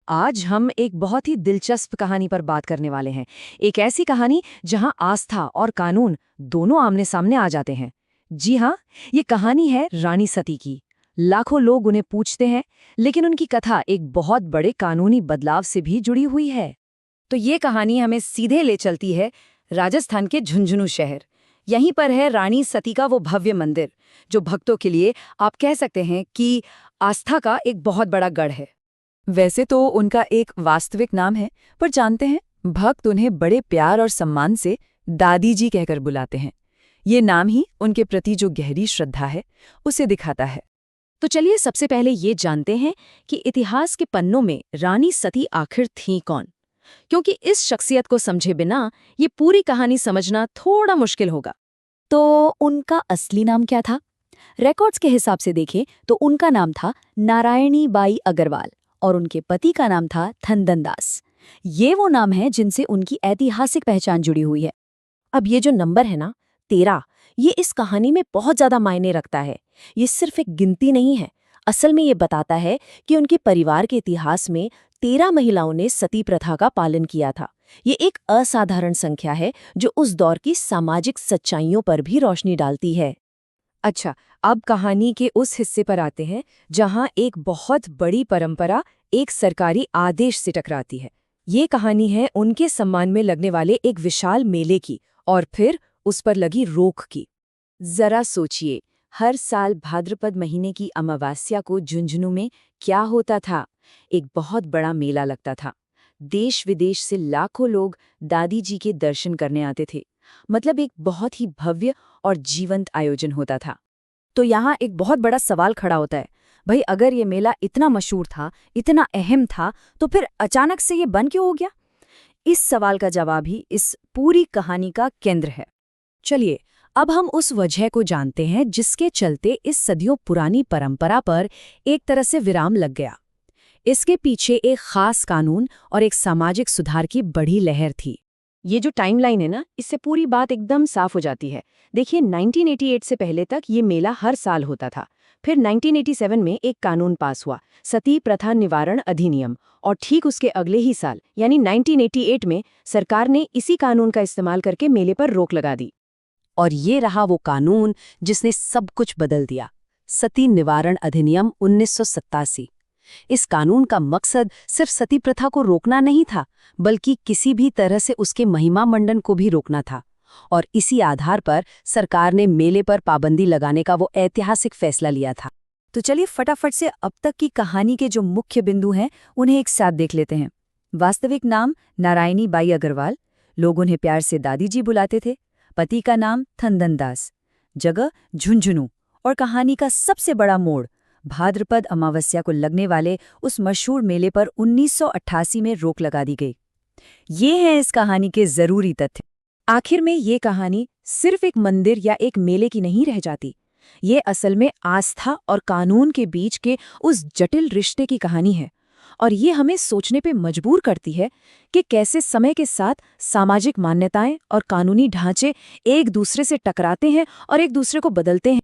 आज हम एक बहुत ही दिलचस्प कहानी पर बात करने वाले हैं। एक ऐसी कहानी जहां आस्था और कानून दोनों आमने सामने आ जाते हैं। जी हाँ, ये कहानी है रानी सती की। लाखों लोग उन्हें पूछते हैं, लेकिन उनकी कथा एक बहुत बड़े कानूनी बदलाव से भी जुड़ी हुई है। तो ये कहानी हमें सीधे ले चलती है राजस्थान के झुंझुनू शहर। यहीं पर है रानी सती का वो भव्य मंदिर, जो भक्तों के लिए आप कह सकते हैं कि आस्था का एक बहुत बड़ा गढ़ है। वैसे तो उनका एक वास्तविक नाम है, पर जानते हैं भक्त उन्हें बड़े प्यार और सम्मान से दादी जी कहकर बुलाते हैं। ये नाम ही उनके प्रति जो गहरी श्रद्धा है उसे दिखाता है। तो चलिए सबसे पहले ये जानते हैं कि इतिहास के पन्नों में रानी सती आखिर थीं कौन, क्योंकि इस शख्सियत को समझे बिना ये पूरी कहानी समझना थोड़ा मुश्किल होगा। तो उनका असली नाम क्या था? रिकॉर्ड्स के हिसाब से देखें तो उनका नाम था नारायणी बाई अग्रवाल और उनके पति का नाम था थंदन दास। ये वो नाम है जिनसे उनकी ऐतिहासिक पहचान जुड़ी हुई है। अब ये जो नंबर है ना 13, ये इस कहानी में बहुत ज्यादा मायने रखता है। ये सिर्फ एक गिनती नहीं है, असल में ये बताता है कि उनके परिवार के इतिहास में 13 महिलाओं ने सती प्रथा का पालन किया था। ये एक असाधारण संख्या है जो उस दौर की सामाजिक सच्चाइयों पर भी रोशनी डालती है। अच्छा, अब कहानी के उस हिस्से पर आते हैं जहां एक बहुत बड़ी परंपरा एक सरकारी आदेश से टकराती है। ये कहानी है उनके सम्मान में लगने वाले एक विशाल मेले की और फिर उस पर लगी रोक की। जरा सोचिए, हर साल भाद्रपद महीने की अमावस्या को झुंझुनू में क्या होता था? एक बहुत बड़ा मेला लगता था। देश विदेश से लाखों लोग दादी जी के दर्शन करने आते थे। मतलब एक बहुत ही भव्य और जीवंत आयोजन होता था। तो यहाँ एक बहुत बड़ा सवाल खड़ा होता है, भाई अगर ये मेला इतना मशहूर था, इतना अहम था, तो फिर अचानक से ये बंद क्यों हो गया? इस सवाल का जवाब ही इस पूरी कहानी का केंद्र है। चलिए, अब हम उस वजह को जानते हैं जिसके चलते इस सदियों पुरानी परंपरा पर एक तरह से विराम लग गया। इसके पीछे एक खास कानून और एक सामाजिक सुधार की बड़ी लहर थी। ये जो टाइमलाइन है ना, इससे पूरी बात एकदम साफ हो जाती है। देखिए, 1988 से पहले तक ये मेला हर साल होता था। फिर 1987 में एक कानून पास हुआ, सती प्रथा निवारण अधिनियम, और ठीक उसके अगले ही साल यानी 1988 में सरकार ने इसी कानून का इस्तेमाल करके मेले पर रोक लगा दी। और ये रहा वो कानून जिसने सब कुछ बदल दिया, सती निवारण अधिनियम 1987। इस कानून का मकसद सिर्फ सती प्रथा को रोकना नहीं था, बल्कि किसी भी तरह से उसके महिमा मंडन को भी रोकना था। और इसी आधार पर सरकार ने मेले पर पाबंदी लगाने का वो ऐतिहासिक फैसला लिया था। तो चलिए फटाफट से अब तक की कहानी के जो मुख्य बिंदु हैं उन्हें एक साथ देख लेते हैं। वास्तविक नाम नारायणी बाई अग्रवाल, लोग उन्हें प्यार से दादी जी बुलाते थे। पति का नाम थंदन दास, जगह झुंझुनू, और कहानी का सबसे बड़ा मोड़ भाद्रपद अमावस्या को लगने वाले उस मशहूर मेले पर 1988 में रोक लगा दी गई। ये हैं इस कहानी के जरूरी तथ्य। आखिर में ये कहानी सिर्फ एक मंदिर या एक मेले की नहीं रह जाती। ये असल में आस्था और कानून के बीच के उस जटिल रिश्ते की कहानी है। और ये हमें सोचने पे मजबूर करती है कि कैसे समय के साथ सामाजिक मान्यताएं और कानूनी ढांचे एक दूसरे से टकराते हैं और एक दूसरे को बदलते हैं।